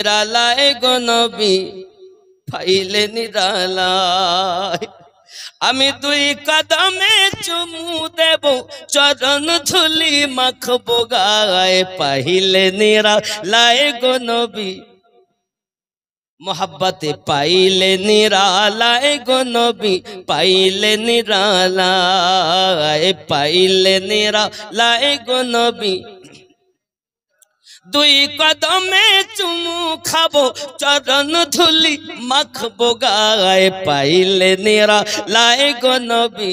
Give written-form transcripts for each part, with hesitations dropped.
নিরালায় গো নবী পাইলে নিরালায় আমি দুই কদমে চুমু দেব চরণ ধুলি মাখবো গায়ে পাইলে নিরালায় গো নবী মোহাব্বতে পাইলে নিরালায় গো নবী পাইলে নিরালায় পাইলে নিরালায় গো নবী দুই কদমে চুমু খাবো চরণ ধুলি মাখবো গায়ে পাইলে নিরালায় গো নবী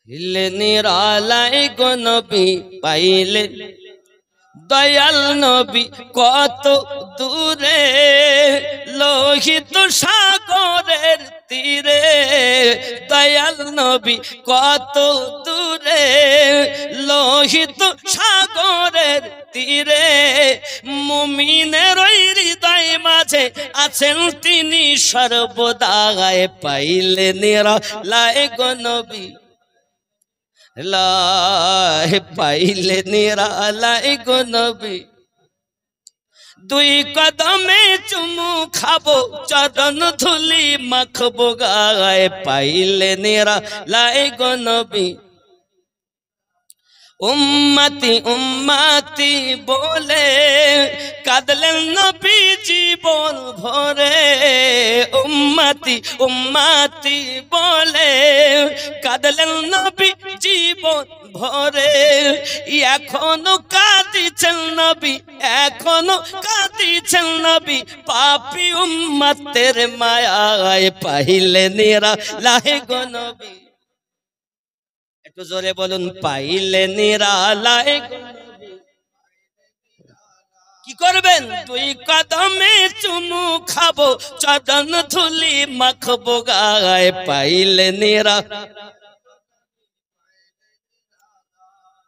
পাইলে নিরালায় গো নবী পাইলে দয়াল নবী কত দূরে লোহিত সাগরের তীরে দয়াল নবী কত দূরে লোহিত সাগরের তীরে মুমিনের হৃদয় মাঝে আছেন তিনি সর্বদায় পাইলে নিরালায় গো নবী পাইলে নিরালায় গো নবী দুই কদমে চুমু খাবো চরণ ধুলি মাখবো গায়ে পাইলে নিরালায় গো নবী উম্মতি উম্মতি বলে কাঁদলেন নবী জীবন ভরে উম্মতি উম্মতি বলে কাঁদলেন নবী জীবন ভরে এখনো কাঁদিছেন নবী এখনো কাঁদিছেন নবী পাপী উম্মতের মায়ায় পাইলে নিরালায় গো নবী একটু জোরে বলুন পাইলে নিরালায় কি করবেন দুই কদমে চুমু খাবো চরণ ধুলি মাখবো গায়ে পাইলে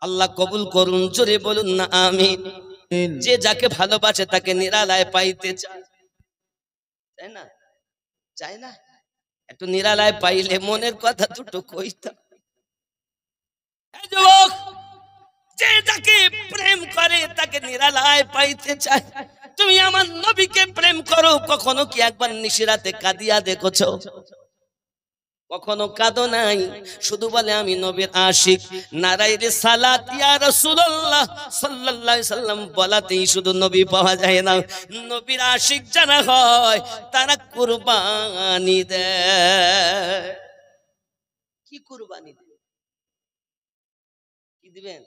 আল্লাহ কবুল করুন জোরে বলুন না আমিন যে যাকে ভালোবাসে তাকে নিরালায় পাইতে চায় তাই না চায় না একটু নিরালায় পাইলে মনের কথা দুটো কইতাম যুবক যে যাকে প্রেম করে তাকে নিরালায় পাইতে চায় তুমি আমার নবীকে প্রেম করো কখনো কি একবার নিশিরাতে কাঁদিয়া দেখেছো কখনো কাঁদো নাই শুধু বলে আমি নবীর আশিক নারায়ে রিসালাত ইয়া রাসূলুল্লাহ সাল্লাল্লাহু আলাইহি সাল্লাম বলাতেই শুধু নবী পাওয়া যায় না নবীর আশিক যারা হয় তারা কুরবানি দেয় কি কুরবানি দেয় কি দিবেন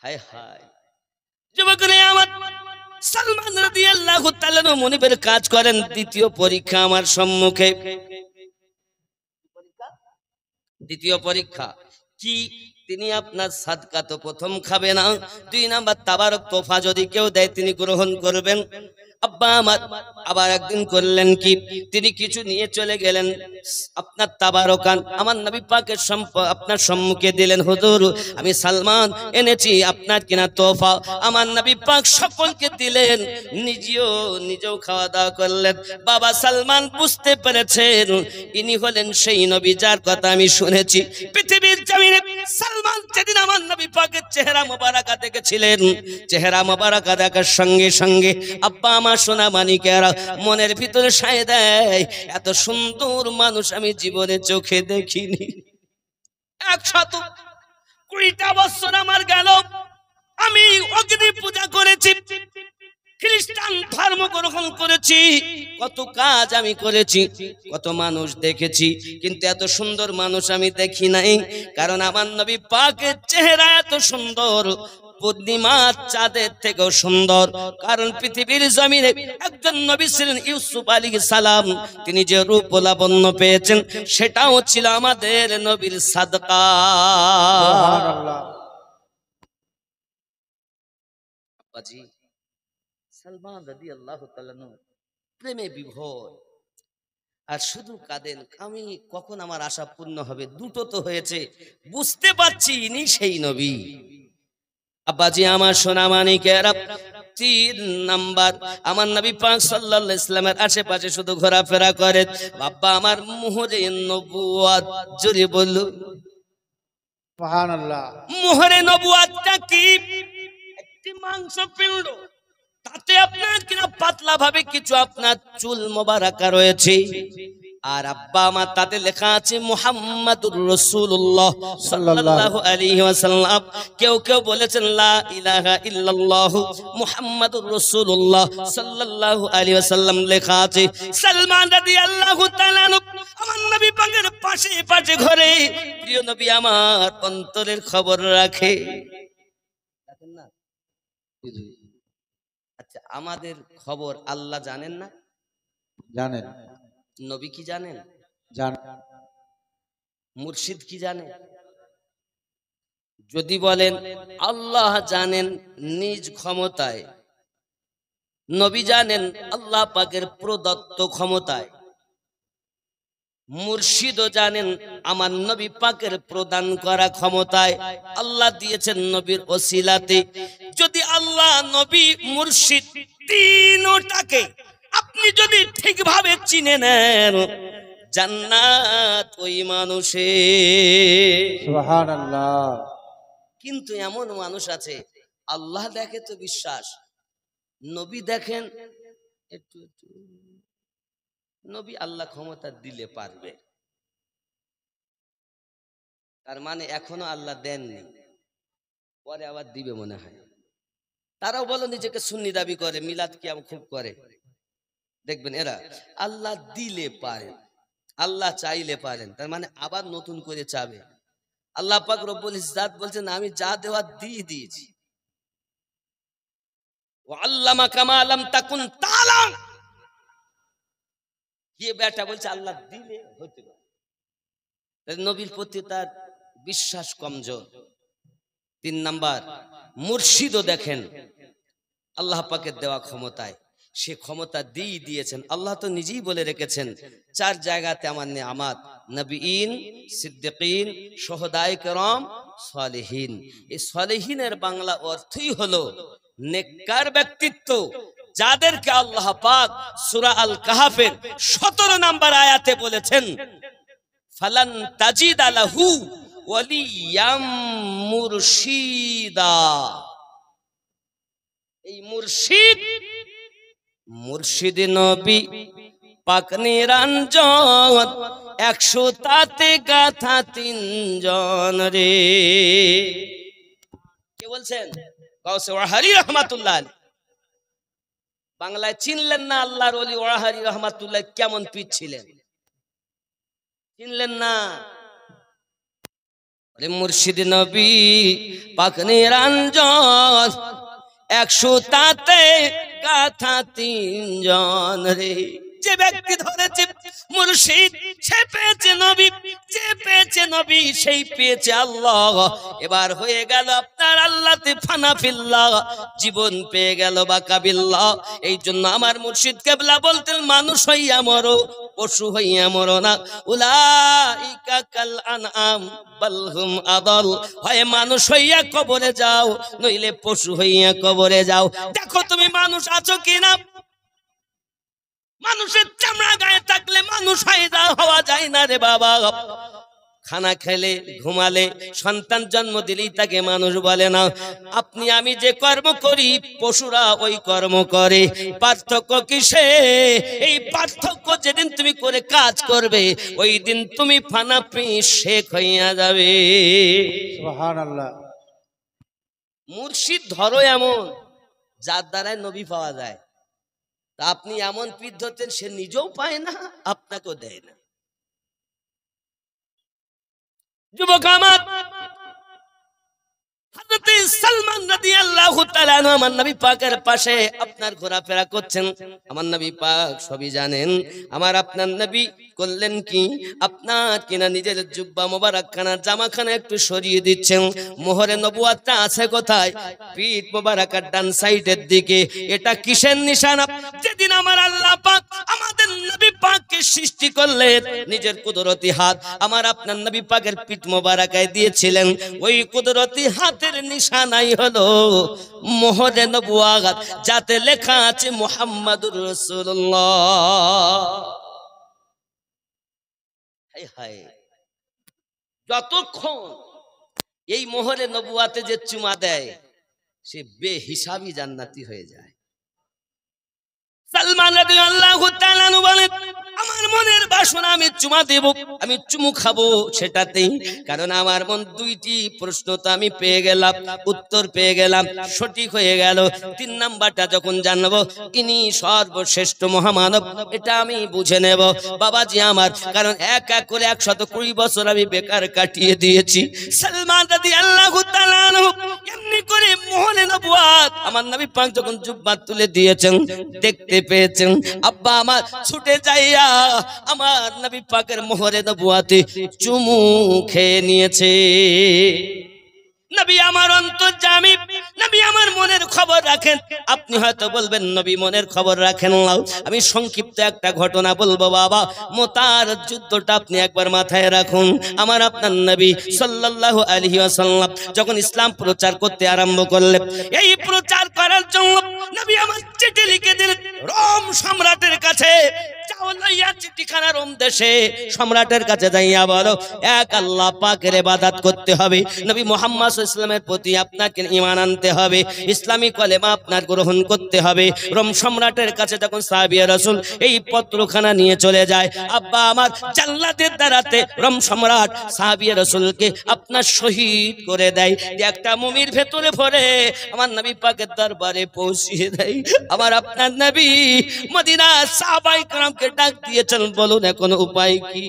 হায় হায় যুবকরা আমার সালমান রাদিয়াল্লাহু তাআলা মুনিবের কাজ করেন দ্বিতীয় পরীক্ষা আমার সম্মুখে দ্বিতীয় পরীক্ষা কি তিনি আপনার সাদকা তো প্রথম খাবে না দুই নাম্বার তাবারক তোফা যদি কেউ দেয় তিনি গ্রহণ করবেন আব্বা আমার আবার একদিন করলেন কি তিনি কিছু নিয়ে চলে গেলেন আপনার তাবারকান আমার নবী পাকের আপনার সম্মুখে দিলেন হুজুর আমি সালমান এনেছি আপনার কিনা তোফা আমার নবী পাক সকলকে দিলেন নিজেও খাওয়া দাওয়া করলেন বাবা সালমান বুঝতে পেরেছেন ইনি হলেন সেই নবী যার কথা আমি শুনেছি পৃথিবীর জমিনে সালমান যেদিন আমার নবী পাকের চেহারা মোবারকা দেখেছিলেন চেহারা মোবারকা দেখার সঙ্গে সঙ্গে আব্বা আমার সোনা মানিকেরা মনের ভিতরে সায় দেয় এত সুন্দর মানুষ আমি জীবনে চোখে দেখিনি 120টা বছর আমার গেল আমি অগ্নি পূজা করেছি খ্রিস্টান ধর্ম গ্রহণ করেছি কত কাজ আমি করেছি কত মানুষ দেখেছি কিন্তু এত সুন্দর মানুষ আমি দেখি নাই কারণ আমার নবী পাকের চেহারা এত সুন্দর পূর্ণিমা চাঁদের থেকেও সুন্দর কারণ পৃথিবীর জমিনে একজন নবী ছিলেন ইউসুফ আলাইহিস সালাম তিনি যে রূপ লাবণ্য পেয়েছেন সেটাও ছিল আমাদের নবীর সাদকা সুবহানাল্লাহ আব্বাজি সালমান রাদিয়াল্লাহু তাআলা প্রেমে বিভোর আর শুধু কাঁদেন আমি কখন আমার আশা পূর্ণ হবে দুটো তো হয়েছে বুঝতে পারছি ইনি সেই নবী আব্বাজি আমার সোনা মানিকেরা 3 নাম্বার আমার নবী পাক সাল্লাল্লাহু আলাইহি ওয়াসাল্লামের আশেপাশে শুধু ঘোরাফেরা করে বাবা আমার মোহরে নবুয়ত জোরে বলুন সুবহানাল্লাহ মোহরে নবুয়তটা কি মাংস পিণ্ড, তাতে আপনার কিনা পাতলা ভাবে কিছু আপনার চুল মোবারকা রয়েছে, আর আব্বা আমার তাতে লেখা আছে মুহাম্মাদুর রাসূলুল্লাহ সাল্লাল্লাহু আলাইহি ওয়াসাল্লাম। কেউ কেউ বলেছেন লা ইলাহা ইল্লাল্লাহু মুহাম্মাদুর রাসূলুল্লাহ সাল্লাল্লাহু আলাইহি ওয়াসাল্লাম লেখা আছে। সালমান রাদিয়াল্লাহু তাআলা আমার নবী পাকের পাশে পাশে ঘরে, প্রিয় নবী আমার অন্তরের খবর রাখে। দেখেন না, আচ্ছা আমাদের খবর আল্লাহ জানেন না? জানেন। নবী কি জানেন? জানেন। মুর্শিদ কি জানেন? যদি বলেন আল্লাহ জানেন নিজ ক্ষমতায়, নবী জানেন আল্লাহ পাকের প্রদত্ত ক্ষমতায়, মুর্শিদও জানেন আমার নবী পাকের প্রদান করা ক্ষমতায়, আল্লাহ দিয়েছেন নবীর ওসিলাতে। যদি আল্লাহ, নবী, মুর্শিদ তিনটাকে আপনি যদি ঠিকভাবে চিনে নেন, জান্নাত ওই মানুষের। সুবহানাল্লাহ। কিন্তু এমন মানুষ আছে আল্লাহ দেখে তো বিশ্বাস, নবী দেখেন একটু একটু, নবী আল্লাহ ক্ষমতা দিলে পারবে, তার মানে এখনো আল্লাহ দেননি, পরে আবার দিবে মনে হয়। তারাও বলো নিজেকে সুন্নি দাবি করে, মিলাদ কিয়াম খুব করে, দেখবেন এরা আল্লাহ দিলে পারেন, আল্লাহ চাইলে পারেন, তার মানে আবার নতুন করে চাবে। আল্লাহ পাক রব্বুল ইজ্জাত বলছেন আমি যা দেওয়ার দিয়ে দিয়েছি। ওয়া আল্লামা কামা লাম তাকুন তাআলাম, ये বেটা বলছে আল্লাহ দিলে হতে পারে। নবীর প্রতি তার বিশ্বাস কমজোর। 3 নাম্বার, মুর্শিদও দেখেন আল্লাহ পাকের দেওয়া ক্ষমতায়, সে ক্ষমতা দিয়ে দিয়েছেন। আল্লাহ তো নিজেই বলে রেখেছেন 4 জায়গাতে আমার নেয়ামত, নবীন, সিদ্দিকিন, শুহাদায়ে কেরাম, সালেহিন। এই সালেহিনের বাংলা অর্থই হলো নেককার ব্যক্তিত্ব, যাদেরকে আল্লাহ পাক সূরা আল কাহফের 17 নম্বর আয়াতে বলেছেন ফালান তাজিদা লাহু ওয়ালিয়াম মুরশিদা। এই মুর্শিদ, মুর্শিদ নবী পাক নিরঞ্জন, 100 তাতে গাথা 3 জন রে। কে বলছেন? গাউসে ওয়াহারি রাহমাতুল্লাহ আলাইহি। বাংলায় চিনলেন না আল্লাহর ওলি ওয়াহারি রাহমাতুল্লাহ কেমন পীর ছিলেন? চিনলেন না? আরে মুর্শিদ নবী পাক নিরঞ্জন, 100 তাতে গাথা 3 জন রে। যে ব্যক্তি ধরেছে মুর্শিদ সে পেয়েছে নবী, যে পেয়েছে নবী সেই পেয়েছে আল্লাহ। এবার হয়ে গেল আপনার আল্লাহতে ফানা ফিল্লাহ, জীবন পেয়ে গেল বাকাবিল্লাহ। এই জন্য আমার মুর্শিদ কেবলা বলতেন মানুষ হইয়া মরো, পশু হইয়া মরো না। উলাইকা কাল আনআম বাল হুম আদাল, হয় মানুষ হইয়া কবরে যাও, নইলে পশু হইয়া কবরে যাও। দেখো তুমি মানুষ আছো কিনা। মানুষের চামড়া গায়ে থাকলে মানুষ হওয়া যায় না রে বাবা। খানা খেলে, ঘুমালে, সন্তান জন্ম দিলেই তাকে মানুষ বলে না। আপনি আমি যে কর্ম করি পশুরা ওই কর্ম করে। পার্থক্য কিসে? এই পার্থক্য যেদিন তুমি করে কাজ করবে ওই দিন তুমি ফানা পিস শেখ হইয়া যাবে। সুবহানাল্লাহ। মুর্শিদ ধরো এমন যার দ্বারাই নবী পাওয়া যায়। তা আপনি এমন পীর ধরতেন সে নিজেও পায় না, আপনাকেও দেয় না। যুবক আমার, হযরত সালমান রাদিয়াল্লাহু তাআলা আমার নবী পাকের পাশে আপনার ঘোরাফেরা করছেন। আমার নবী পাক সবই জানেন। আমার আপনার নবী করলেন কি, আপনার কিনা নিজের জুব্বা মোবারকখানা জামাখানা একটু সরিয়ে দিচ্ছেন। মোহরে নবুয়াতটা আছে কোথায়? পিঠ মোবারকার ডান সাইডের দিকে। এটা কিসের নিশানা? যেদিন আমার আল্লাহ পাক আমাদের নবী পাককে সৃষ্টি করলেন, নিজের কুদরতি হাত আমার আপনার নবী পাকের পিঠ মোবারকায় দিয়েছিলেন। ওই কুদরতি হাতের নিশানাই হলো মোহরে নবুয়াত, যাতে লেখা আছে মুহাম্মাদুর রাসূলুল্লাহ। হায় হায়, যতক্ষণ এই মোহরে নবুয়াতে যে চুমা দেয় সে বেহিসাবি জান্নাতি হয়ে যায়। সালমান রাদিয়াল্লাহু তাআলা আনহু বলেন, আমার মনের বাসনা আমি চুমা দেব, আমি চুমু খাবো সেটাতেই, কারণ আমার মন দুইটি প্রশ্ন তো আমি পেয়ে গেলাম, উত্তর পেয়ে গেলাম, সঠিক হয়ে গেল। 3 নাম্বারটা যখন জানবো ইনি সর্বশ্রেষ্ঠ মহামানব, এটা আমি বুঝে নেব বাবাজি আমার, কারণ এক এক করে 120 বছর আমি বেকার কাটিয়ে দিয়েছি। সালমান রাদিয়াল্লাহু তাআলা আনহু এমনি করে মোহনে নবুয়াত আমার নবী পাক যখন জুব্বা তুলে দিয়েছেন, দেখতে পেয়েছেন, আব্বা আমার ছুটে যাইয়া আমার নবী পাকের মোহরে নবুয়াতে চুমু খেয়ে নিয়েছে। নবী আমার অন্তর্যামী, নবী আমার মনের খবর রাখেন। আপনি হয়তো বলবেন নবী মনের খবর রাখেন না, আমি সংক্ষিপ্ত একটা ঘটনা বলবো বাবা। মুতার যুদ্ধটা আপনি একবার মাথায় রাখুন। আমার আপনার নবী সাল্লাল্লাহু আলাইহি ওয়াসাল্লাম যখন ইসলাম প্রচার করতে আরম্ভ করলেন, এই প্রচার করার জন্য নবী আমার চিঠি লিখে দিলেন রোম সম্রাটের কাছে। চিঠিখানা রোম দেশে সম্রাটের কাছে যাইয়া বলো, এক আল্লাহ পাকের ইবাদত করতে হবে, নবী মুহাম্মদ সাল্লাল্লাহু আলাইহি ওয়াসাল্লামের প্রতি আপনাকে ঈমান আনতে হবে, ইসলামী কলেমা আপনার গ্রহণ করতে হবে। রোম সম্রাটের কাছে যখন সাহাবী রাসূল এই পত্রখানা নিয়ে চলে যায়, আব্বা আমার জাল্লাদের দ্বারাতে রোম সম্রাট সাহাবী রাসূলকে আপনার শহীদ করে দেয়, একটা মুমির ভেতরে ভরে আমার নবী পাকের দরবারে পৌঁছিয়ে দেয়। আমার আপনার নবী মদিনা সাহাবায়ে কেরামকে ডাক দিয়েছেন, বলুন এখন উপায় কি?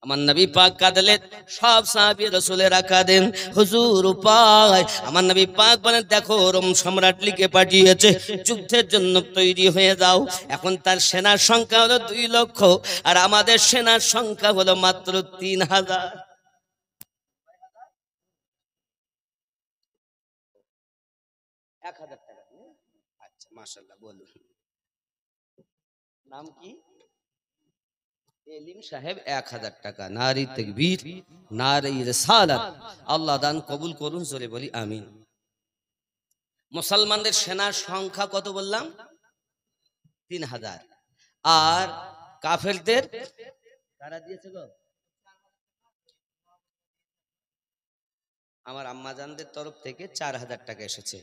আমার নবী পাক কাঁদলেন, সব সাহাবী রাসূলেরা কাঁদেন, হুজুর উপায়? আমার নবী পাক বলেন, দেখো রোম সম্রাট লিখে পাঠিয়েছে যুদ্ধের জন্য তৈরি হয়ে যাও। এখন তার সেনার সংখ্যা হলো 2 লক্ষ, আর আমাদের সেনার সংখ্যা হলো মাত্র 3000। 1000 টাকা। আচ্ছা মাশাআল্লাহ, বলুন নাম কি? এলিম সাহেব 1000 টাকা। নারী তাকবীর, নারী রিসালাত, আল্লাহ দান কবুল করুন, জোরে বলি আমিন। মুসলমানদের সেনার সংখ্যা কত বললাম? 3000। আর কাফেরদের কারা দিয়েছে গো? আমার আম্মাজানদের তরফ থেকে 4000 টাকা এসেছে।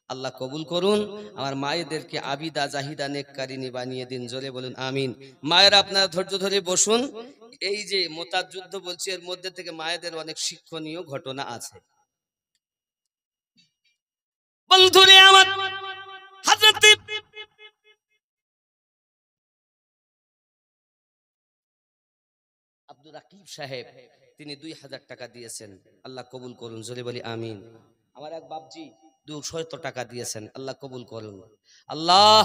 আল্লাহ কবুল করুন, আমার মায়েদেরকে আবিদা জাহিদা নেককারিনী বানিয়ে দিন, জোরে বলুন আমিন। মায়েরা আপনারা ধৈর্য ধরে বসুন। এই যে মুতার যুদ্ধ বলছি, এর মধ্যে থেকে মায়েদের অনেক শিক্ষণীয় ঘটনা আছে। বন্ধুরে আমার, হযরত আব্দুর রাকিব সাহেব তিনি 2000 টাকা দিয়েছেন, আল্লাহ কবুল করুন, জোরে বলি আমিন। আমার এক বাপজি 200 টাকা দিয়েছেন, আল্লাহ কবুল করুন। আল্লাহ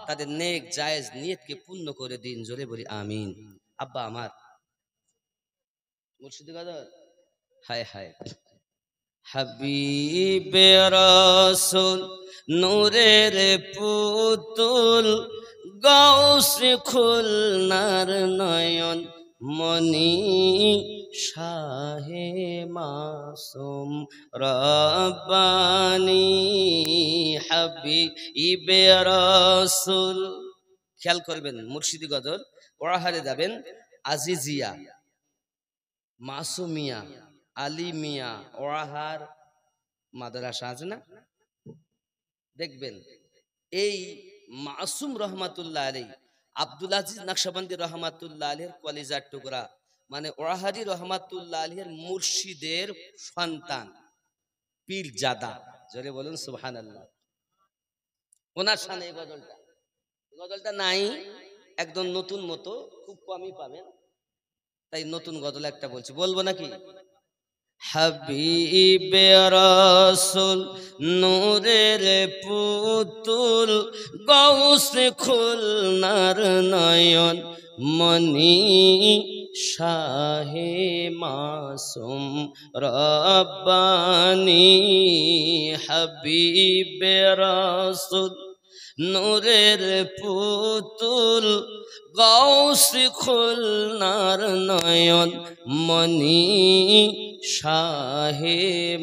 তাদের নেক জায়েজ নিয়তকে পূর্ণ করে দিন, জোরে বলি আমিন। আব্বা আমার মুর্শিদি গাজর, হায় হায়, হাবিবে রাসূল নূরের পুতুল, গাউসে খুলনার নয়ন মনি, শাহে মাসুম রব্বানি, হাবিবে রাসূল। খেয়াল করবেন, মুর্শিদি গজল ওয়াহারে যাবেন, আজিজিয়া, মাসুমিয়া, আলিমিয়া, ওয়াহার মাদ্রাসা আছে না, দেখবেন এই মাসুম রহমাতুল্লাহ আলাইহি, আব্দুল আজিজ নকশবন্দি রহমাতুল্লাহ আলাইহির কলিজার টুকরা, মানে ওয়াহারি রহমাতুল্লাহ আলাইহির মুর্শিদের সন্তান, পীরজাদা, জোরে বলুন সুবহানাল্লাহ। ওনার শানে এই গজলটা, গজলটা নাই, একদম নতুন মতো, খুব কমই পাবেন, তাই নতুন গজল একটা বলছি, বলবো নাকি? হাবিবে রাসূল নূরের পুতুল, গাউসে খুলনার নয়ন মনি, শাহে মাসুম রব্বানি, হাবিবে রাসূল নূরের পুতুল, গাউসে খুলনার নয়ন মনি, শাহে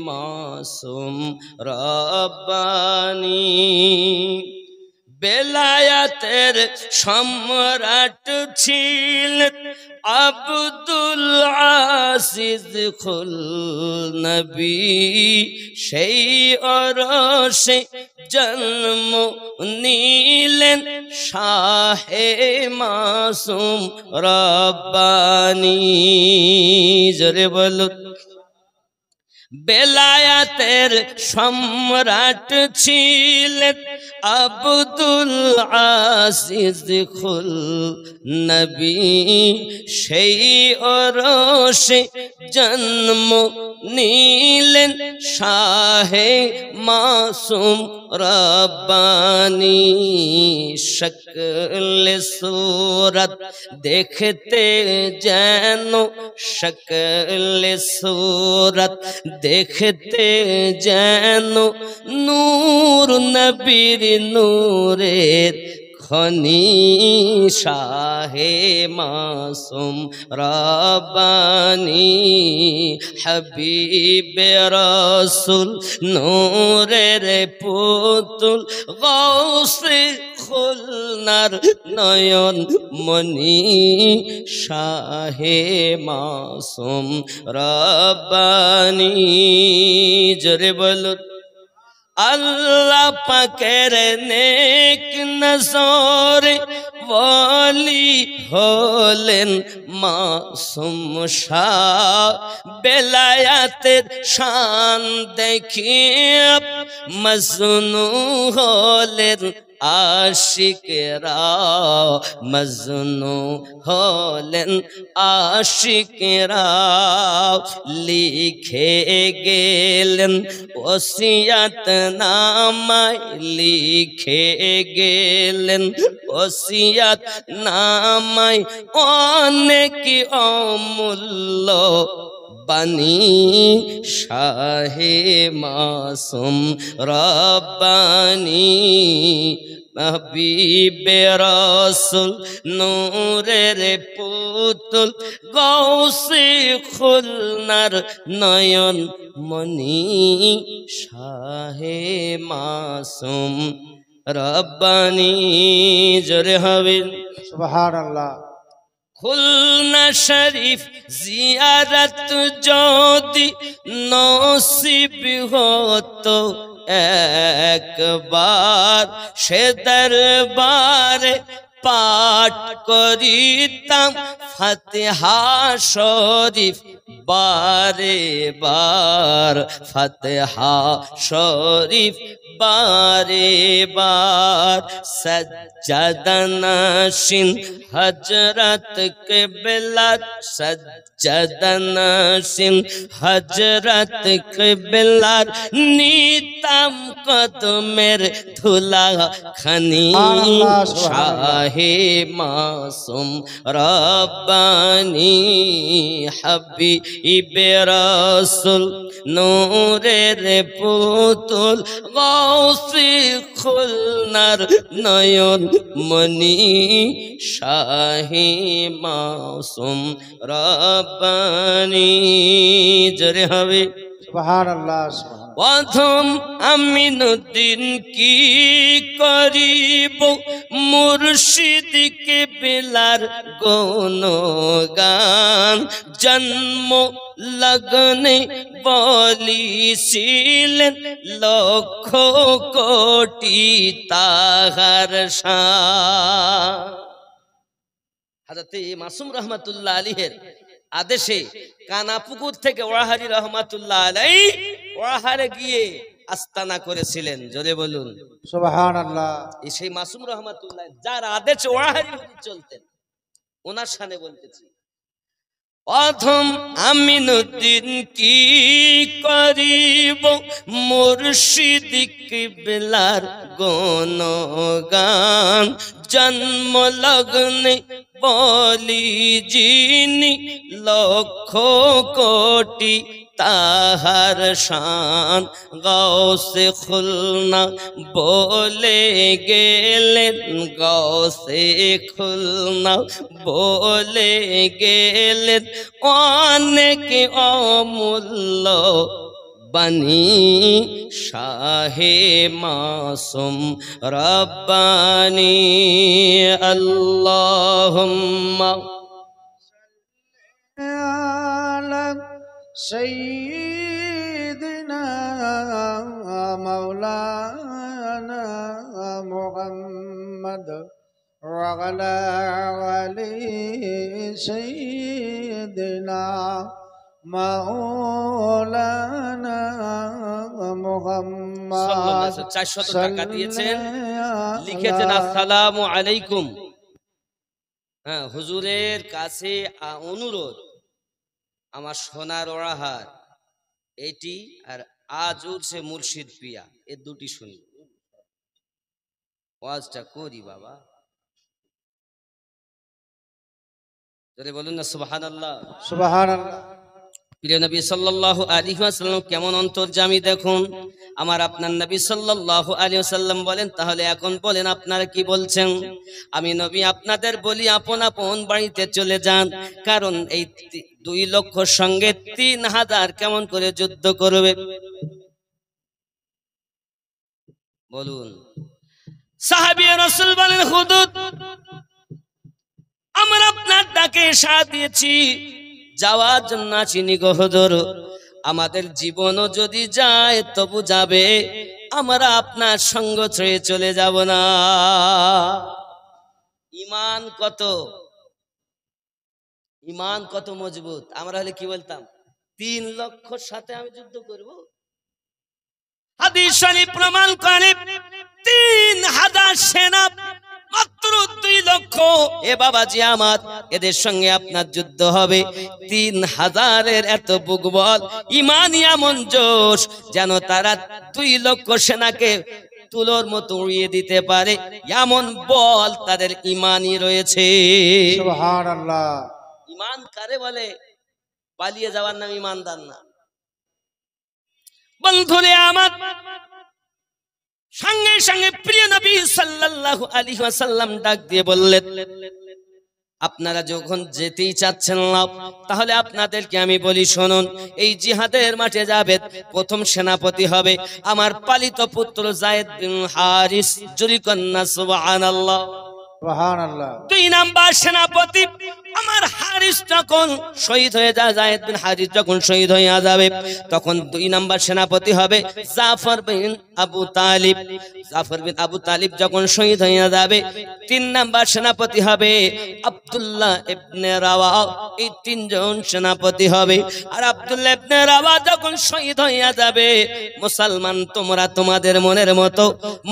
মাসুম রব্বানি। বেলায়াতের সম্রাট ছিলেন আব্দুল আসিজ খুল নবী, সেই অরশে জন্ম নিলেন শাহে মাসুম রব্বানী। জোরে বলুন। বেলায়াতের সম্রাট ছিলেন আব্দুল আসিজ খুল নবী, সেই অরশে জন্ম নিলেন শাহে মাসুম রব্বানী। শক্ল सूरत দেখতে যেন, শক্ল सूरत দেখতে যেন নূর নবীর নূরের খনি, শাহে মাসুম রব্বানী। হাবিবে রাসূল নূরের পুতুল, গৌসে খুলনার নয়ন মনি, শাহে মাসুম রব্বানী। জোরে বলুন। আল্লাহ পাকের নেক নজরে ওয়ালি হলেন মাসুম শাহ, বেলায়াতের শান দেখিয়ে মজনু হলেন আশিকেরা, মজনু হলেন আশিকেরা। লিখে গেলেন ওসিয়ত নামায়, লিখে গেলেন ওসিয়ত নামায় অনেক অমূল্য বাণী, শাহে মাসুম রব্বানী। হাবিবে রাসূল নূরের পুতুল, গৌসে খুলনার নয়ন মনি, শাহে মাসুম রব্বানী। জোরে হবে সুবহানাল্লাহ। খুলনা শরীফ জিয়ারত যদি নসিব হতো একবার, সে দরবারে পাঠ করিতাম ফাতিহা শরীফ বারে বার, ফাতিহা শরীফ বারে বার। সজ্জাদা নশিন হযরত কিবলা, সজ্জাদা নশিন হযরত কিবলার নিতাম কদমের ধুলা খানি, শাহে মাসুম রব্বানী। হাবিবে রাসূল নূরের পুতুল, গৌসে খুলনার নয়ন মনি, শাহে মাসুম রব্বানী। জোরে হবে সুবহানাল্লাহ। প্রথম আমিনুদ্দিন কি করিব, মুর্শিদ কিবলার গুণগান, জন্ম লগ্নে বলিছিলেন লক্ষ কোটি তাহার শান। হযরত মাসুম রহমাতুল্লাহ আলাইহির আদেশে কানাপুকুর থেকে ওয়াহারি রহমাতুল্লাহ আলাইহি ওয়াহারে গিয়ে আস্তানা করেছিলেন। জোরে বলুন সুবহানাল্লাহ। এই সেই মাসুম রহমাতুল্লাহ যার আদেশে ওয়াহারি চলতেন, ওনার শানে বলতেছি। প্রথম আমিনুদ্দিন কি করিব, মুর্শিদ কিবলার গুণগান, জন্ম লগ্নে বলি যিনি লক্ষ কোটি তাহার শান, গৌসে খুলনা বলে গেলেন, গৌসে খুলনা বলে গেলেন অনেক অমূল্য বানি শাহে মাসুম রব্বানি আল্লাহুম্মা على سيدنا مولانا محمد وعلى آل سيدنا مولانا محمد 400 টাকা দিয়েছেন, লিখেছেন আসসালামু আলাইকুম। হ্যাঁ, হুজুরের কাছে অনুরোধ, আমার সোনার ওড়াহার এটি আর আজ উঠছে মুর্শিদ পিয়া, এ দুটি শুনি, ওয়াজটা করি বাবা। যদি বলুন না সুবহানাল্লাহ। সুবহানাল্লাহ। প্রিয় নবী সাল্লাল্লাহু আলাইহি ওয়াসাল্লাম কেমন অন্তর্যামী দেখুন। আমার আপনার নবী সাল্লাল্লাহু আলাইহি ওয়াসাল্লাম বলেন, তাহলে এখন বলেন আপনারা কি বলছেন? আমি নবী আপনাদের বলি আপন আপন বাড়িতে চলে যান, কারণ এই 2 লক্ষ সঙ্গে 3000 কেমন করে যুদ্ধ করবে বলুন। সাহাবী রাসূল বলেন, হুদুদ আমরা আপনার ডাকে সাড়া দিয়েছি, যাওয়ার জন্য চিনি গো হুজুর, আমাদের জীবনও যদি যায় তবু যাবে, আমরা আপনার সঙ্গ ছেড়ে চলে যাব না। ঈমান কত, ঈমান কত মজবুত। আমরা হলে কি বলতাম, 3 লক্ষর সাথে আমি যুদ্ধ করব। হাদিস শরীফ প্রমাণ করে 3000 সেনা, মাত্র 2 লক্ষ। এ বাবাজি আমার, এদের সঙ্গে আপনার যুদ্ধ হবে। 3000-এর এত বুকবল, ঈমানি এমন জোশ, যেন তারা 2 লক্ষ সেনাকে তুলোর মতো উড়িয়ে দিতে পারে, এমন বল তাদের ঈমানি রয়েছে। সুবহানাল্লাহ। ঈমান কারে বলে? পালিয়ে যাওয়ার নাম ঈমানদার না। বন্ধুরে আমার, সঙ্গে সঙ্গে প্রিয় নবী সাল্লাল্লাহু আলাইহি ওয়াসাল্লাম ডাক দিয়ে বললেন, আপনারা যখন যেতেই চাচ্ছেন না, তাহলে আপনাদেরকে আমি বলি শুনুন, এই জিহাদের মাঠে যাবে, প্রথম সেনাপতি হবে আমার পালিত পুত্র যায়েদ বিন হারিস। জোরে কন্যা সুবহানাল্লাহ। সুবহানাল্লাহ। 2 নাম্বার সেনাপতি আমার হারিস যখন শহীদ হয়ে যায়, যায়েদ বিন হারিস যখন শহীদ হয়ে যাবে, তখন 2 নাম্বার সেনাপতি হবে জাফর বিন আবু তালিব। জাফর বিন আবু তালিব যখন শহীদ হয়ে যাবে, 3 নাম্বার সেনাপতি হবে আব্দুল্লাহ ইবনে রাওয়া। এই 3 জন সেনাপতি হবে। আর আব্দুল্লাহ ইবনে রাওয়া যখন শহীদ হয়ে যাবে, মুসলমান তোমরা তোমাদের মনের মতো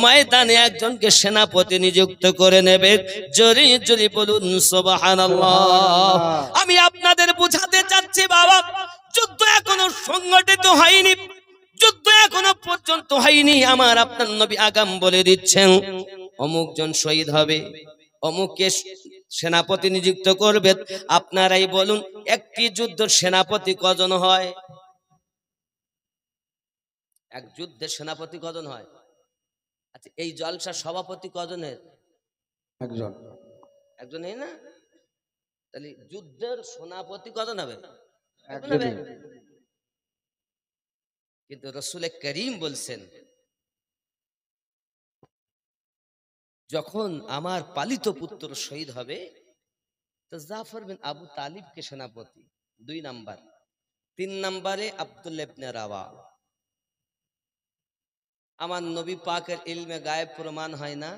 ময়দানে একজনকে সেনাপতি নিযুক্ত করে নেবে। জোরে জোরে বলুন সুবহানাল্লাহ। আমি আপনাদের বুঝাতে চাচ্ছি বাবা, যুদ্ধ এখনো সংগঠিত হয়নি, যুদ্ধ এখনো পর্যন্ত হয়নি। আমার আপনার নবী আগাম বলে দিচ্ছেন, অমুক জন শহীদ হবে, অমুককে সেনাপতি নিযুক্ত করবে। আপনারাই বলুন, একটি যুদ্ধের সেনাপতি কজন হয়? এক যুদ্ধের সেনাপতি কজন হয়? আচ্ছা, এই জলসার সভাপতি কজনের? একজন। একজনই না? তাহলে যুদ্ধের সেনাপতি কজন হবে? একজনই। কিন্তু রাসূল করিম বলছেন, যখন আমার পালিত পুত্র শহীদ হবে, তো জাফর বিন আবু তালিবকে সেনাপতি 2 নাম্বার, 3 নাম্বারে আব্দুল্লাহ ইবনে রাওয়া। আমার নবী পাকের ইলমে গায়েব প্রমাণ হয় না,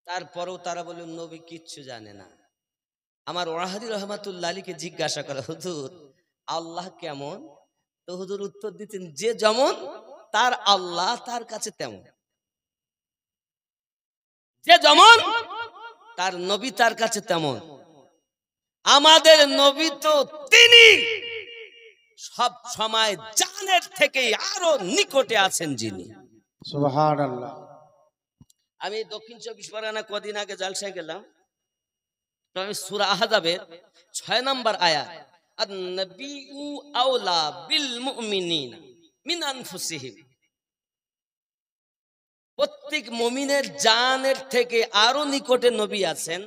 তারপরেও তারা বলে নবী কিচ্ছু জানে না। আমার ওয়াহাদি রহমাতুল্লাহ আলীকে জিজ্ঞাসা করে, হুজুর আল্লাহ কেমন? তো হুজুর উত্তর দিতেন, যে যেমন তার আল্লাহ তার কাছে তেমন। যে যেমন তার নবী তার কাছে তেমন। আমাদের নবী তো তিনি সব সময় জানের থেকে আরো নিকটে আছেন যিনি। সুবহানাল্লাহ। আমি দক্ষিণ 24 পরগনা কদিন আগে জালসায় গেলাম, তো আমি সূরা আহজাবের 6 নম্বর আয়াত, আন-নাবিয়্যু আওলা বিল মুমিনিনা মিন আনফুসিহিম, প্রত্যেক মুমিনের জানের থেকে আরো নিকটে নবী আছেন।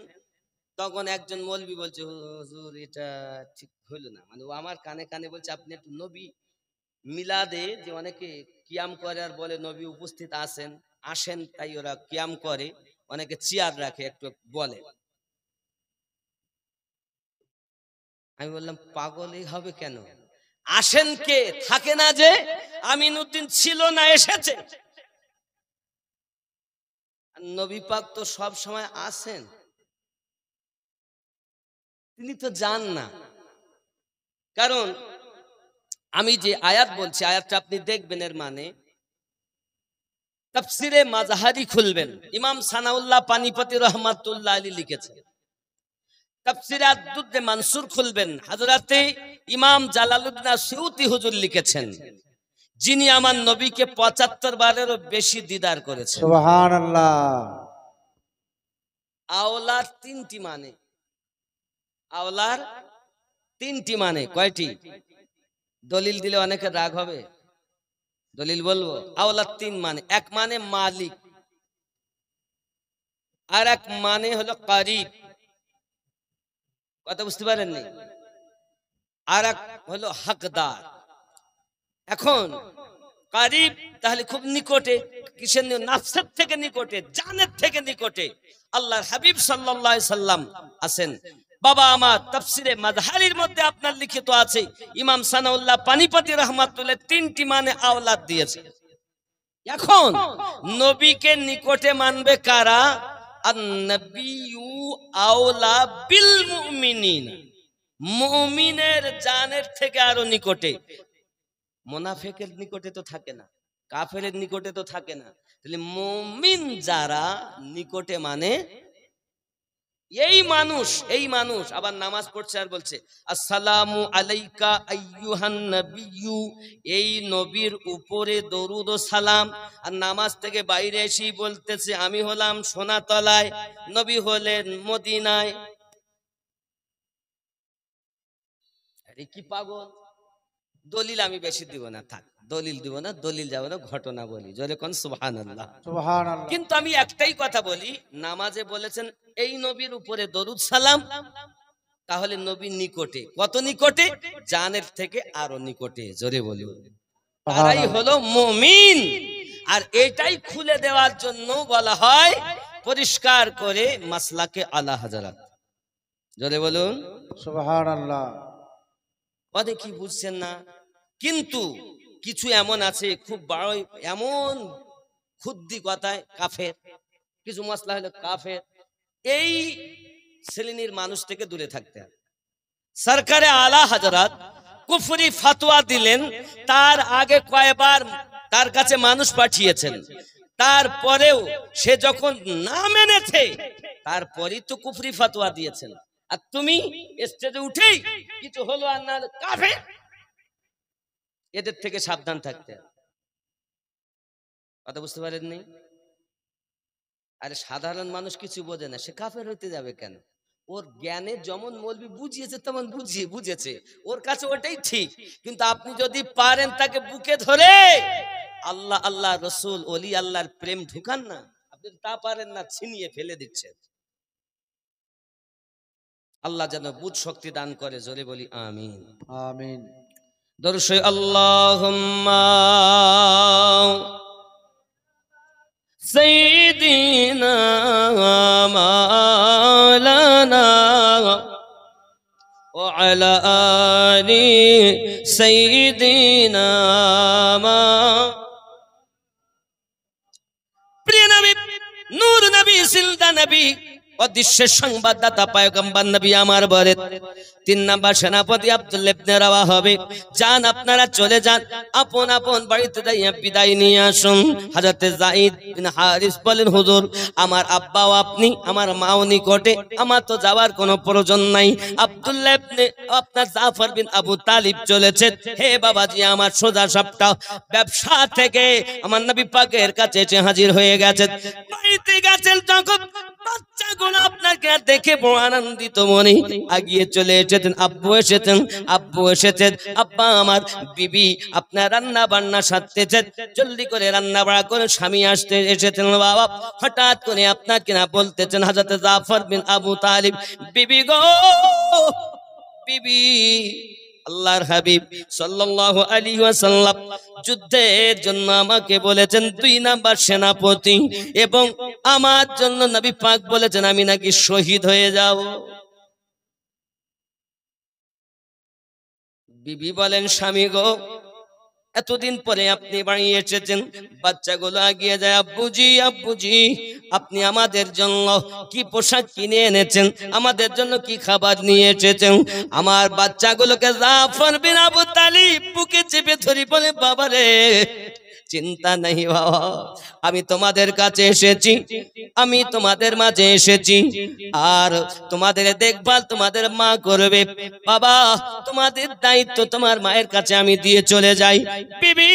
তখন একজন মৌলবি বলছে, হুজুর এটা ঠিক হইল না, মানে ও আমার কানে কানে বলছে আপনি একটু নবী মিলাদে যে অনেকে কিয়াম করে আর বলে নবী উপস্থিত আসেন তাই ওরা কিয়াম করে, অনেকে চেয়ার রাখে একটু বলে। আমি বললাম পাগলই হবে কেন, আসেন কে, থাকে না যে আমিনুদ্দিন ছিল না এসেছে, আর নবী পাক তো সব সময় আসেন, তিনি তো যান না। কারণ আমি যে আয়াত বলছি, আয়াতটা আপনি দেখবেন, এর মানে তাফসিরে মাযহারি খুলবেন, ইমাম সানাউল্লাহ পানিপতি রহমাতুল্লাহ আলাইহি লিখেছেন। তাফসিরে আদ-দুররে মানসুর খুলবেন, হযরতে ইমাম জালালউদ্দিন আসিউতি হুজুর লিখেছেন, যিনি আমার নবীকে ৭৫ বারেরও বেশি দিদার করেছেন। সুবহানাল্লাহ। আওলার তিনটি মানে, আওলার তিনটি মানে কয়টি? দলিল দিলে অনেকের রাগ হবে, দলিল বলবো। আওলার তিন মানে, এক মানে মালিক, আর এক মানে হলো কারিব, কথা বুঝতে পারেননি, আর এক হলো হকদার। এখন কারিব তাহলে খুব নিকটে, কিসের নাফসের থেকে নিকটে, জানের থেকে নিকটে আল্লাহর হাবিব সাল্লাল্লাহু আলাইহি সাল্লাম আছেন। বাবা আমার তাফসিরে মাযহারির মধ্যে আপনার লিখিত আছে, ইমাম সানাউল্লাহ পানিপতি রাহমাতুল্লাহ তিনটি মানে আওলাদ দিয়েছে। এখন নবীকে নিকটে মানবে কারা? আন-নাবিয়্যু আওলা বিল মুমিনিন, মুমিনের জানের থেকে আরো নিকটে। মুনাফিকের নিকটে তো থাকে না, কাফেরের নিকটে তো থাকে না, তাহলে মুমিন যারা নিকটে মানে এই মানুষ আবার নামাজ পড়ছে আর বলছে আসসালামু আলাইকা আইয়ুহান নাবিয়্যু, এই নবীর উপরে দরুদ ও সালাম। আর নামাজ থেকে বাইরে এসে বলতেছে আমি হলাম সোনাতলায়, নবী হলেন মদিনায়। আরে কি পাগল! দলিল আমি বেশি দিব না, থাক দলিল দিব না, দলিল যাব না, ঘটনা বলি, জোরে কোন সুবহানাল্লাহ। সুবহানাল্লাহ। কিন্তু আমি একটাই কথা বলি, নামাজে বলেছেন এই নবীর উপরে দরুদ সালাম, তাহলে নবী নিকটে, কত নিকটে? জানের থেকে আরো নিকটে, জোরে বলি। তারাই হলো মুমিন। আর এটাই খুলে দেওয়ার জন্য বলা হয় পরিষ্কার করে মাসলাকে আলা হযরত, জোরে বলুন সুবহানাল্লাহ। অনেকে বুঝছেন না, কিন্তু কিছু এমন আছে খুব বড়, এমন খুদ্দি কথায় কাফের, কিছু মাসলা হলো কাফের। এই শ্রেণীর মানুষ থেকে দূরে থাকতে হবে। সরকারে আলা হযরত কুফরি ফতোয়া দিলেন, তার আগে কয়বার তার কাছে মানুষ পাঠিয়েছেন, তারপরেও সে যখন না মেনেছে, তারপরেই তো কুফরি ফতোয়া দিয়েছেন। আর তুমি স্টেজে উঠেই কিছু হলো আর না কাফের, এদের থেকে সাবধান থাকতে হবে। কথা বুঝতে পারেননি? আরে সাধারণ মানুষ কিছু বোঝে না, সে কাফের হইতে যাবে কেন? ওর জ্ঞানে যেমন মৌলবি বুঝিয়েছে তেমন বুঝেছে, ওর কাছে ওটাই ঠিক। কিন্তু আপনি যদি পারেন তাকে বুকে ধরে আল্লাহ আল্লাহ রসুল ওলি আল্লাহর প্রেম ঢুকান না, আপনি তা পারেন না, ছিনিয়ে ফেলে দিচ্ছেন। আল্লাহ যেন বুঝ শক্তি দান করে, জোরে বলি আমিন। আমিন। দরুদ শরীফ আল্লাহুম্মা সাইয়্যিদিনা মাওলানা ওয়া আলা আলি সাইয়্যিদিনা প্রিয় নবী, নূর নবী, সিলদা নবী, অদৃশ্যের সংবাদদাতা পয়গম্বর নবী আমার বলেন ৩ নাম্বার সেনাপতি আব্দুল্লাহ ইবনে রাওয়া হবে, যান আপনারা চলে যান, আপন আপন বাড়িতে যাইয়া বিদায় নিয়ে আসুন। হযরতে যায়েদ বিন হারিস বলেন হুজুর আমার আব্বাও আপনি, আমার মাও নিকটে, আমার তো যাওয়ার কোনো প্রয়োজন নাই। আব্দুল্লাহ ইবনে আপনার জাফর বিন আবু তালিব চলেছে, হে বাবাজি আমার সোজা সাপটা ব্যবসা থেকে আমার নবী পাকের কাছে এসে হাজির হয়ে গেছে। বাড়িতে গেছেন যখন বাচ্চাগুলো আপনাকে দেখে বড় আনন্দিত মনে আগিয়ে চলে এসেছেন, আব্বু এসেছেন, আব্বু এসেছেন, আব্বা আমার বিবি আপনার রান্না বান্না সারতেছেন, জলদি করে রান্না বাড়া করে স্বামী আসতে এসেছেন বাবা। হঠাৎ করে আপনাকে না বলতেছেন হযরত জাফর বিন আবু তালিব, বিবি গো বিবি, আল্লাহর হাবিব সাল্লাল্লাহু আলাইহি ওয়াসাল্লাম যুদ্ধের জন্য আমাকে বলেছেন 2 নাম্বার সেনাপতি, এবং আমার জন্য নবী পাক বলেছেন আমি নাকি শহীদ হয়ে যাব। বিবি বলেন, স্বামী গো, এতদিন পরে আপনি বাড়ি এসেছেন, বাচ্চাগুলো আগিয়ে যায়, আব্বুজি আব্বুজি আপনি আমাদের জন্য কি পোশাক কিনে এনেছেন, আমাদের জন্য কি খাবার নিয়ে এসেছেন। আমার বাচ্চাগুলোকে জাফর বিন আবু তালিব বুকে চেপে ধরি, বলে বাবা রে চিন্তা নেই বাবা, আমি তোমাদের কাছে এসেছি, আমি তোমাদের মাঝে এসেছি, আর তোমাদের দেখভাল তোমাদের মা করবে। বাবা তোমাদের দায়িত্ব তোমার মায়ের কাছে আমি দিয়ে চলে যাই। বিবি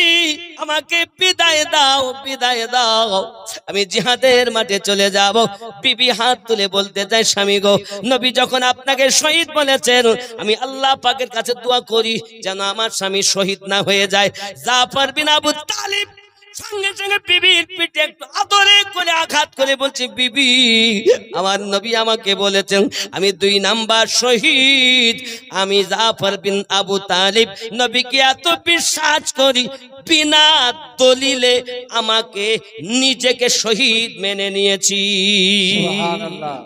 আমাকে বিদায় দাও, বিদায় দাও, আমি জিহাদের মাঠে চলে যাব। বিবি হাত তুলে বলতে যায়, স্বামী গো, নবী যখন আপনাকে শহীদ বলেছেন, আমি আল্লাহ পাকের কাছে দোয়া করি যেন আমার স্বামী শহীদ না হয়ে যায়। জাফর বিন আবু তালিব সঙ্গে সঙ্গে বিবির পিঠে একটু আদরে করে আঘাত করে বলছে, বিবি আমার নবী আমাকে বলেছেন আমি 2 নাম্বার শহীদ, আমি জাফর বিন আবু তালিব নবীকে এত বিশ্বাস করি, বিনা দলিলে আমাকে নিজেকে শহীদ মেনে নিয়েছি। সুবহানাল্লাহ।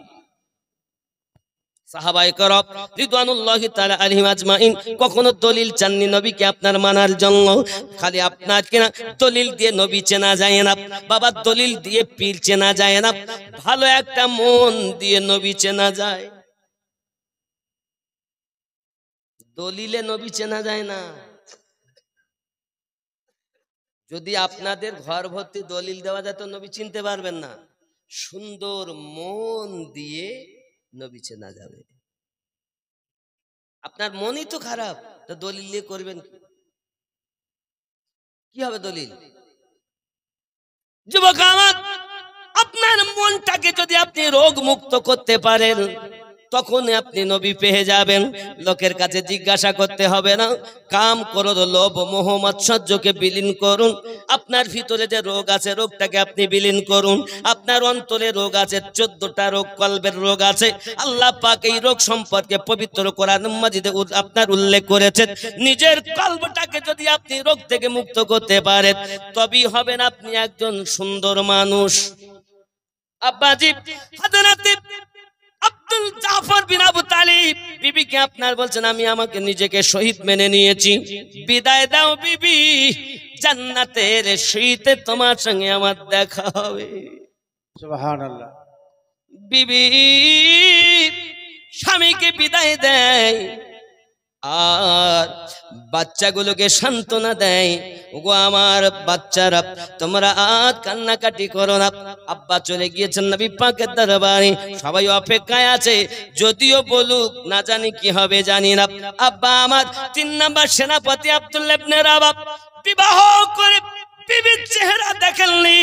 সাহাবায়ে কেরাম রিদওয়ানুল্লাহি তাআলা আলাইহিম আজমাইন কখনো দলিল চাননি নবীকে আপনার মানার জন্য। খালি আপনার কিনা দলিল দিয়ে নবী চেনা যায় না বাবা, দলিল দিয়ে পীর চেনা যায় না, ভালো একটা মন দিয়ে নবী চেনা যায়। দলিলে নবী চেনা যায় না। যদি আপনাদের ঘর ভর্তি দলিল দেওয়া যায় তো নবী চিনতে পারবেন না। সুন্দর মন দিয়ে নবী চেনা যাবে। আপনার মনই তো খারাপ, তো দলিল দিয়ে করবেন কি হবে দলিল? যুবক আমার, আপনার মনটাকে যদি আপনি রোগ মুক্ত করতে পারেন তখন আপনি নবী পেয়ে যাবেন। লোকের কাছে জিজ্ঞাসা করতে হবে না। কাম, ক্রোধ, লোভ, মোহ, মাৎসর্যকে বিলীন করুন। আপনার ভিতরে যে রোগ আছে রোগটাকে আপনি বিলীন করুন। আপনার অন্তরে রোগ আছে, 14টা রোগ, কলবের রোগ আছে। আল্লাহ পাক এই রোগ সম্পর্কে পবিত্র কোরআন মাজিদে আপনার উল্লেখ করেছেন। নিজের কলবটাকে যদি আপনি রোগ থেকে মুক্ত করতে পারেন তবেই হবেন আপনি একজন সুন্দর মানুষ। আব্বাজি হযরত আব্দুল জাফর বিন আবু তালিব বিবিকে আপনার বলছেন আমি আমাকে নিজেকে শহীদ মেনে নিয়েছি, বিদায় দাও বিবি, জান্নাতের শীতে তোমার সঙ্গে আমার দেখা হবে। সুবহানাল্লাহ। বিবি স্বামীকে বিদায় দেয় আর বাচ্চাগুলোকে সান্ত্বনা দেয়, ওগো আমার বাচ্চারা তোমরা আজ কান্নাকাটি করো না, আব্বা চলে গিয়েছেন নবী পাকের দরবারে, সবাই অপেক্ষায় আছে, যদিও বলুক না জানি কি হবে জানি না। আব্বা আমার 3 নাম্বার সেনাপতি আব্দুল্লাহ ইবনে রাবাহ বিবাহ করে বিবির চেহারা দেখেননি,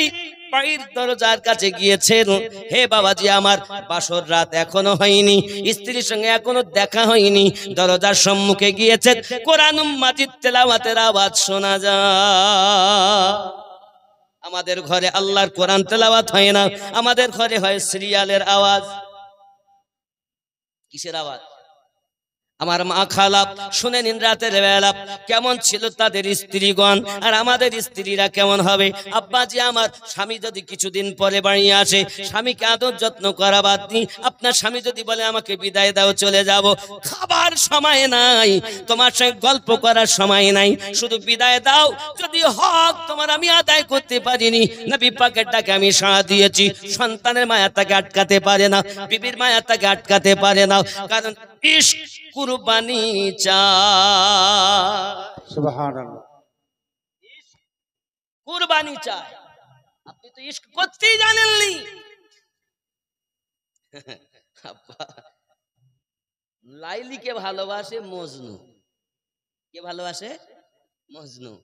বাড়ির দরজার কাছে গিয়েছেন, হে বাবাজি আমার বাসর রাত এখনো হয়নি, স্ত্রীর সঙ্গে এখনো দেখা হয়নি, দরজার সম্মুখে গিয়েছেন, কোরআন মাজিদ তেলাওয়াতের আওয়াজ শোনা যায়। আমাদের ঘরে আল্লাহর কোরআন তেলাওয়াত হয় না, আমাদের ঘরে হয় সিরিয়ালের আওয়াজ। কিসের আওয়াজ? আমার মা খালা শুনে নিন রাতের বেলা কেমন ছিল তাদের স্ত্রীগণ, আর আমাদের স্ত্রীরা কেমন হবে। আব্বাজি আমার স্বামী যদি কিছুদিন পরে বাড়ি আসে, স্বামীকে আদর যত্ন করা বাদ দিই, আপনার স্বামী যদি বলে আমাকে বিদায় দাও চলে যাব, খাবার সময় নাই, তোমার সঙ্গে গল্প করার সময় নাই, শুধু বিদায় দাও, যদি হক তোমার আমি আদায় করতে পারিনি, নবী পাকের ডাকে আমি সাড়া দিয়েছি। সন্তানের মায়া তাকে আটকাতে পারে না, বিবির মায়া তাকে আটকাতে পারে না, কারণ ইশক কুরবানি চায়। সুবহানাল্লাহ। কুরবানি চায়। আপনি তো ইশক করতেই জানেননি। লাইলিকে ভালোবাসে মজনু। কে ভালোবাসে? মজনু।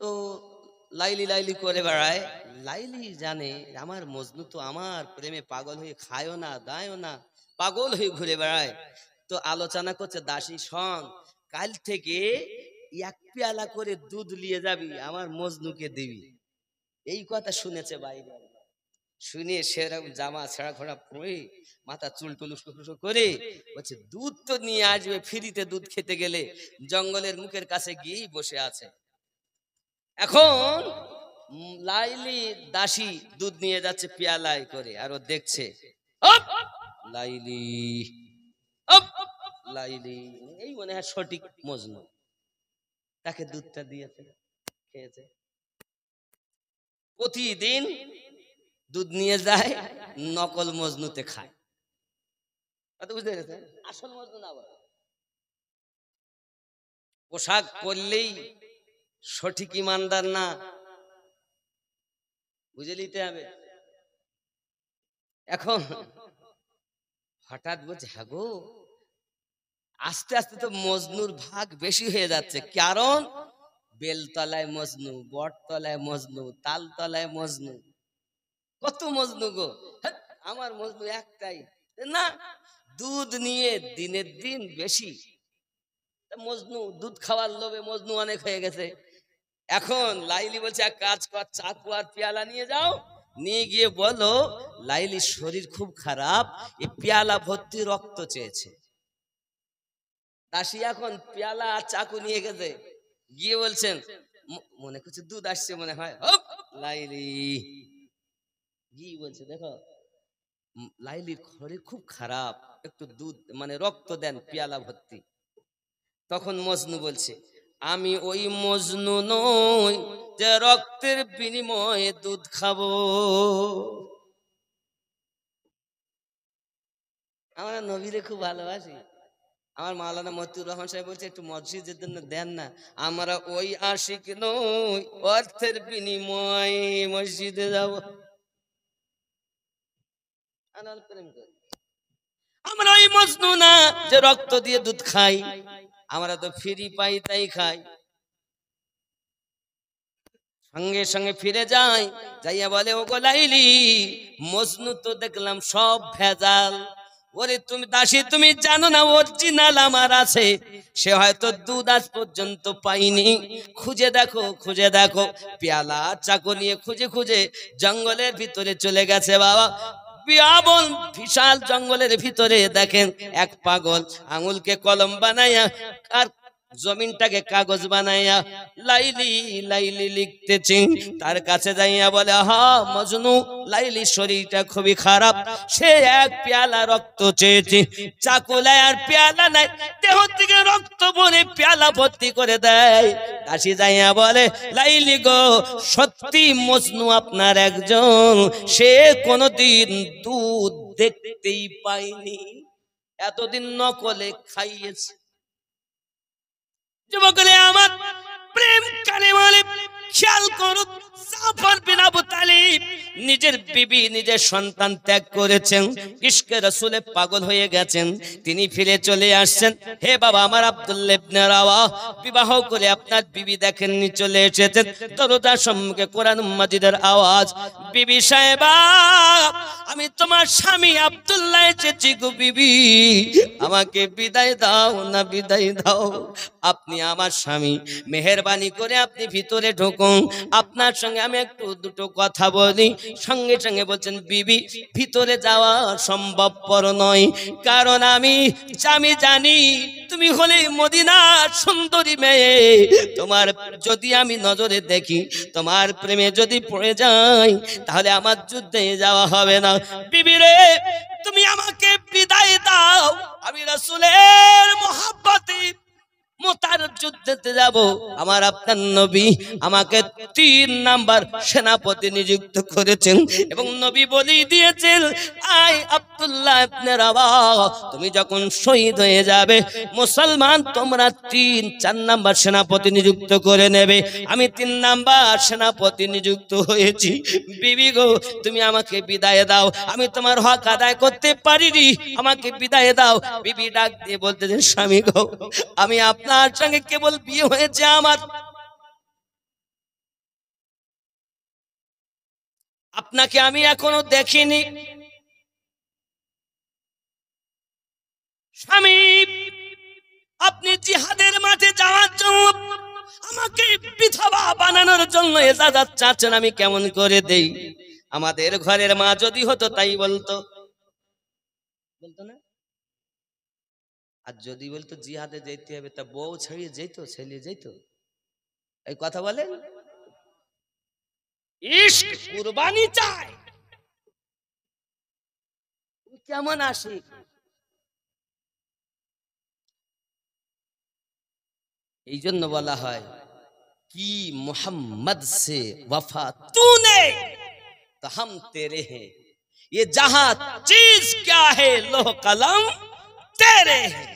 তো লাইলি লাইলি করে বেড়ায়। লাইলি জানে আমার মজনু তো আমার প্রেমে পাগল হয়ে খায়ও না দায়ও না, পাগল হয়ে ঘুরে বেড়ায়। তো আলোচনা করছে, দাসী শোন, কাল থেকে 1 পেয়ালা করে দুধ নিয়ে যাবি, আমার মজনুকে দিবি। এই কথা শুনেছে বাইরে, শুনে সেরকম জামা ছেঁড়া খোড়া পরে মাথা চুল টুলুস করে বলছে দুধ তো নিয়ে আসবে, ফ্রিতে দুধ খেতে গেলে জঙ্গলের মুখের কাছে গিয়েই বসে আছে। এখন লাইলি দাসী দুধ নিয়ে যাচ্ছে পেয়ালায় করে, আর ও দেখছে লাইলি লাইলি, এই মনে হয় সঠিক মজনু, তাকে দুধটা দিয়েছে, খেয়েছে। প্রতিদিন দুধ নিয়ে যায়, নকল মজনুতে খায়। বুঝতে পেরেছেন? আসল মজনু না। পোশাক পরলেই সঠিক ইমানদার না, বুঝে নিতে হবে। এখন হঠাৎ বলছে হ্যাঁ গো, আস্তে আস্তে তো মজনুর ভাগ বেশি হয়ে যাচ্ছে। কারণ বেলতলায় মজনু, বটতলায় মজনু, তালতলায় মজনু, কত মজনু গো। আমার মজনু একটাই না, দুধ নিয়ে দিনের দিন বেশি মজনু, দুধ খাওয়ার লোভে মজনু অনেক হয়ে গেছে। এখন লাইলি বলছে এক কাজ কর, চাকু আর পেয়ালা নিয়ে যাও, নিয়ে গিয়ে বলো লাইলির শরীর খুব খারাপ, এই পেয়ালা ভর্তি রক্ত চেয়েছে। দাসী এখন পেয়ালা আর চাকু নিয়ে গেছে, গিয়ে বলছেন মনে করছে দুধ আসছে মনে হয়, লাইলি গিয়ে বলছে দেখো লাইলির শরীর খুব খারাপ, একটু দুধ মানে রক্ত দেন পেয়ালা ভর্তি। তখন মজনু বলছে আমি ওই মজনু নই যে রক্তের বিনিময়ে দুধ খাবো। আমরা নবীরে খুব ভালোবাসি। আমার মাওলানা মতিউর রহমান সাহেব বলছে একটু মসজিদের জন্য দেন না, আমরা ওই আশিক নই অর্থের বিনিময়ে মসজিদে যাব। আমরা ওই মজনু না যে রক্ত দিয়ে দুধ খাই, আমরা তো ফ্রি পাই তাই খাই। সঙ্গে সঙ্গে ফিরে যায়, যাইয়া বলে ও গো লাইলি, মজনু তো দেখলাম সব ভেজাল। ওরে তুমি দাসী, তুমি জানো না অরিজিনাল আমার আছে, সে হয়তো দুধ আজ পর্যন্ত পাইনি। খুঁজে দেখো, খুঁজে দেখো। পেয়ালা চাকু নিয়ে খুঁজে খুঁজে জঙ্গলের ভিতরে চলে গেছে বাবা। বিশাল জঙ্গলের ভিতরে দেখেন এক পাগল আঙুলকে কলম বানাইয়া আর জমিনটাকে কাগজ বানাইয়া লাইলি লাইলি লিখতেছি। তার কাছে যাইয়া বলে হা মজনু, লাইলির শরীরটা খুবই খারাপ, সে এক পেয়ালা রক্ত চেয়েছে। চাকুলায় আর পেয়ালা নাই, দেহ থেকে রক্ত বলে পেয়ালা ভর্তি করে দেয়। দাসী যাইয়া বলে লাইলি গো, সত্যি মজনু আপনার একজন, সে কোনদিন দুধ দেখতেই পাইনি, এতদিন নকলে খাইয়েছে। যুবকলে আমার প্রেম কানে বলে খেয়াল করো, জাফর বিন আবু তালিব নিজের বিবি নিজের সন্তান ত্যাগ করেছেন, ইশকে রাসূলে পাগল হয়ে গেছেন, তিনি ফিরে চলে আসছেন। হে বাবা আমার আব্দুল্লাহ ইবনে রাওয়াহ, বিবাহ করে আপনার বিবি দেখেননি চলে এসেছেন, দরজার সম্মুখে কোরআন মাজিদের আওয়াজ, বিবি সাহেবা আমি তোমার স্বামী আব্দুল্লাহ এসেছি গো বিবি, আমাকে বিদায় দাও না বিদায় দাও। আপনি আমার স্বামী, মেহেরবানি করে আপনি ভিতরে ঢুকুন, আপনার সঙ্গে আমি একটু দুটো কথা বলি। সঙ্গে সঙ্গে বলছেন বিবি ভিতরে যাওয়া সম্ভবপর নয়, কারণ আমি জানি তুমি হলে মদিনার সুন্দরী মেয়ে, তোমার যদি আমি নজরে দেখি, তোমার প্রেমে যদি পড়ে যাই, তাহলে আমার যুদ্ধে যাওয়া হবে না। বিবি রে তুমি আমাকে বিদায় দাও, আমি রাসূলের মহব্বতে মুতার যুদ্ধেতে যাব। আমার আপনার নবী আমাকে 3 নাম্বার সেনাপতি নিযুক্ত করেছেন এবং নবী বলেই দিয়েছেন আই আব্দুল্লাহ ইবনে রাওয়াহ, তুমি যখন শহীদ হয়ে যাবে মুসলমান তোমরা 3-4 নাম্বার সেনাপতি নিযুক্ত করে নেবে। আমি 3 নাম্বার সেনাপতি নিযুক্ত হয়েছি। বিবি গো তুমি আমাকে বিদায় দাও, আমি তোমার হক আদায় করতে পারিনি, আমাকে বিদায় দাও। বিবি ডাক দিয়ে বলতেছেন স্বামী গো, আমি আপনার সঙ্গে কেবল বিয়ে হয়েছে আমার, আপনাকে আমি এখনো দেখিনি। স্বামী আপনি জিহাদের মাঠে যাওয়ার জন্য আমাকে বিধবা বানানোর জন্য ইজাজত চাচ্ছেন, আমি কেমন করে দেই? আমাদের ঘরের মা যদি হতো তাই বলতো, বলতো না? আর যদি বলতো জিহাদে যেতে হবে, তা বউ ছাড়িয়ে যেত, ছেলে যেত? এই কথা বলেন? ইশক কুরবানি চাই, কেমন আসে? এই জন্য বলা হয় कि मोहम्मद से वफा तूने तो हम तेरे हैं, ये जहां चीज क्या है लोह कलम तेरे हैं।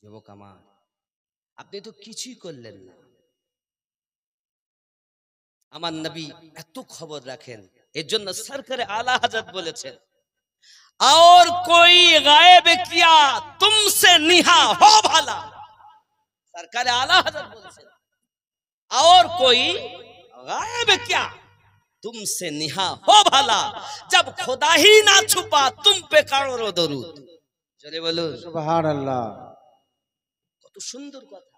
যুবক আমার, আপনি তো কিছুই করলেন না। আমার নবী এত খবর রাখেন, এর জন্য সরকারে আলা হযরত বলেছেন, और कोई गायब किया तुमसे निहा हो भला। सरकार आला हजरत बोलছেন, और कोई गायब क्या तुमसे निहा हो भला, जब खुदा ही ना छुपा तुम पे करो दरूद। চলে বলুন সুবহানাল্লাহ। কত সুন্দর কথা।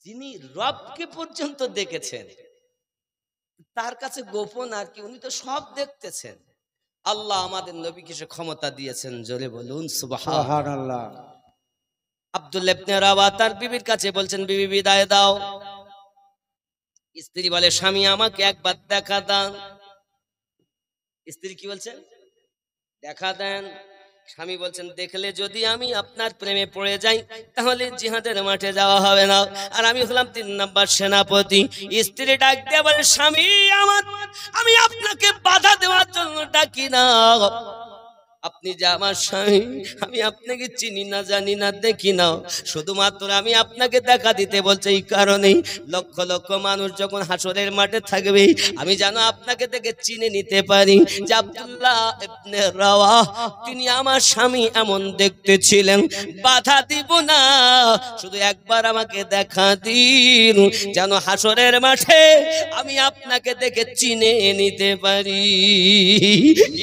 যিনি রবকে পর্যন্ত দেখেছেন, তার কাছে গোপন আর কি, উনি তো সব দেখতেছেন। আল্লাহ আমাদের নবীকে সে ক্ষমতা দিয়েছেন, জোরে বলুন সুবহানাল্লাহ। আব্দুল্লাহ ইবনে রাওয়া তার বিবির কাছে বলছেন, বিবি বিদায় দাও। স্ত্রী বলে, স্বামী আমাকে একবার দেখা দেন। স্ত্রী কি বলছেন? দেখা দেন। স্বামী বলছেন, দেখলে যদি আমি আপনার প্রেমে পড়ে যাই তাহলে জিহাদের মাঠে যাওয়া হবে না, আর আমি হলাম 3 নাম্বার সেনাপতি। স্ত্রী ডাক দিয়ে বলে, স্বামী আমার, আমি আপনাকে বাধা দেওয়ার জন্য ডাকি না, আপনি যে আমার স্বামী, আমি আপনাকে চিনি না, জানি না, দেখি না, শুধুমাত্র আমি আপনাকে দেখা দিতে বলছি এই কারণেই, লক্ষ লক্ষ মানুষ যখন হাসরের মাঠে থাকবে আমি যেন আপনাকে দেখে চিনে নিতে পারি যে আব্দুল্লাহ ইবনে রাওয়া তিনি আমার স্বামী এমন দেখতে ছিলেন। বাধা দিব না, শুধু একবার আমাকে দেখা দিন, যেন হাসরের মাঠে আমি আপনাকে দেখে চিনে নিতে পারি।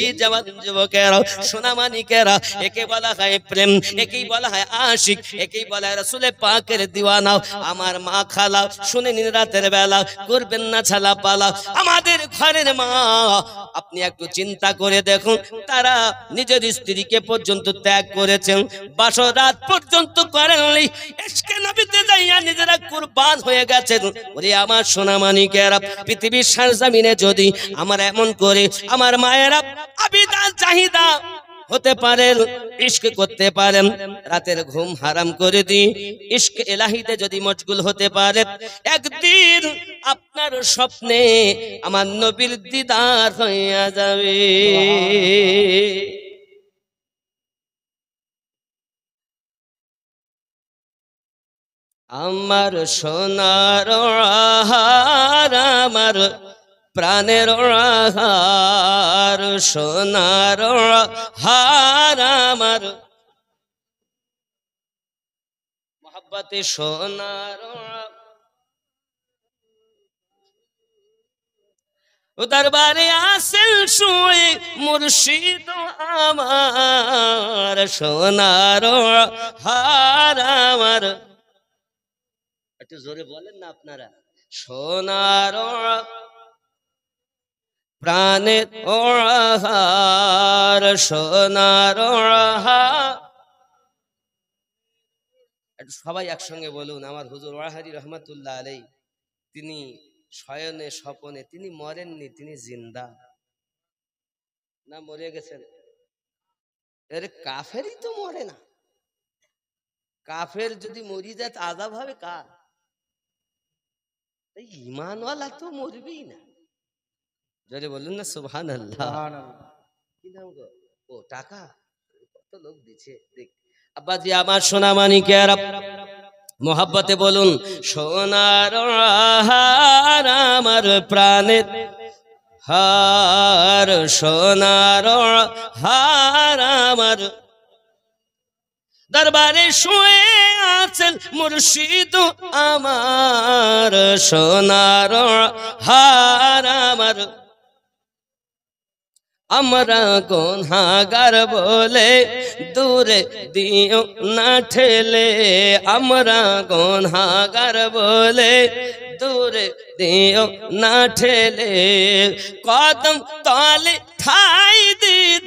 এই জওয়ান যুবকেরা, সোনামানিকেরা, একে বলা হয় প্রেম, একেই বলা হয় আশিক, একেই বলা হয় রাসূলের পাকের দিওয়ানা। আমার মা খালা শুনে নিন, রাতের বেলা করবেন না ছালা পালা। আমাদের ঘরের মা, আপনি একটু চিন্তা করে দেখুন, তারা নিজের স্ত্রীকে পর্যন্ত ত্যাগ করেছেন, বাসর রাত পর্যন্ত করেননি, ইশকে নবীতে যাইয়া নিজেরা কুরবান হয়ে গেছেন। ওরে আমার সোনামানিকেরা, পৃথিবীর সরজমিনে যদি আমার এমন করে আমার মায়েরা আবিদা চাহিদা হতে পারেন, ইশক করতে পারেন, রাতের ঘুম হারাম করে দিই, ইশক ইলাহিতে যদি মশগুল হতে পারে, একদিন আপনার স্বপ্নে আমার নবীর দিদার হইয়া যাবে। আমার সোনার আহার, আমার প্রাণের আহার, সোনার হার, আমার মোহাব্বতে সোনার দরবারে আসেন শুয়ে মুর্শিদ আমার, সোনার হার আমার। একটু জোরে বলেন না আপনারা, সোনার প্রাণের ওহার, সোনার হার। সবাই একসঙ্গে বলুন, আমার হুজুর ওয়াহারি রহমাতুল্লাহ আলাইহি, তিনি শয়নে স্বপনে, তিনি মরেননি, তিনি জিন্দা। না মরে গেছেন? আরে কাফেরই তো মরে না। কাফের যদি মরি যায় তো আযাব হবে কার? এই ঈমানওয়ালা তো মরবেই না। জোরে বলুন না সুবহানাল্লাহ। কি নাম গো? ও টাকা, কত লোক দিছে দেখ। আব্বাজি আমার সোনামানিকেরা, মোহাব্বতে বলুন, সোনার হার, আমার প্রাণের হার, সোনার হার আমার। দরবারে শুয়ে আছেন মুর্শিদ আমার, সোনার হার আমার। আমরা গুনাহগার বলে দূরে দিও না ঠেলে, আমরা গুনাহগার বলে দূরে দিও না ঠেলে কদম তলে ঠাই দিন